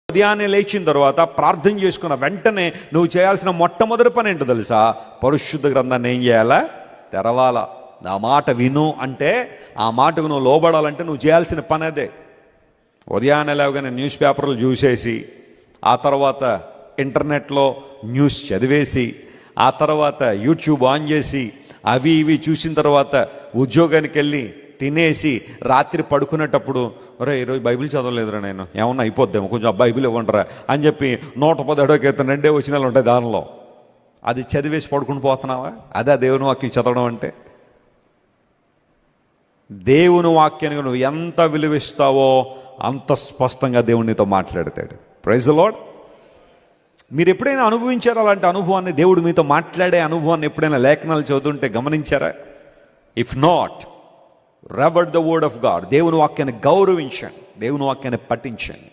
ఉదయాన్నే లేచిన తర్వాత ప్రార్థన చేసుకున్న వెంటనే నువ్వు చేయాల్సిన మొట్టమొదటి పని ఏంటో తెలుసా? పరిశుద్ధ గ్రంథాన్ని ఏం చేయాలా? తెరవాలా. ఆ మాట విను అంటే, ఆ మాటకు నువ్వు లోబడాలంటే నువ్వు చేయాల్సిన పని అదే. ఉదయాన్నే లేవగానే న్యూస్ పేపర్లు చూసేసి, ఆ తర్వాత ఇంటర్నెట్లో న్యూస్ చదివేసి, ఆ తర్వాత యూట్యూబ్ ఆన్ చేసి అవి ఇవి చూసిన తర్వాత ఉద్యోగానికి వెళ్ళి తినేసి రాత్రి పడుకునేటప్పుడు, ఒరే ఈరోజు బైబిల్ చదవలేదురా, నేను ఏమన్నా అయిపోద్దేమో, కొంచెం బైబిల్ ఇవ్వండిరా అని చెప్పి 117వ కీర్తన 2 వచనాలు ఉంటాయి దానిలో, అది చదివేసి పడుకుని పోతున్నావా? అదే దేవుని వాక్యం చదవడం అంటే. దేవుని వాక్యానికి నువ్వు ఎంత విలువిస్తావో అంత స్పష్టంగా దేవునితో మాట్లాడతాడు. Praise the Lord. మీరు ఎప్పుడైనా అనుభవించారా అలాంటి అనుభవాన్ని? దేవుడు మీతో మాట్లాడే అనుభవాన్ని ఎప్పుడైనా లేఖనాలు చదువుతుంటే గమనించారా? If not, revere the word of God. దేవుని వాక్యాన్ని గౌరవించండి, దేవుని వాక్యాన్ని పఠించండి.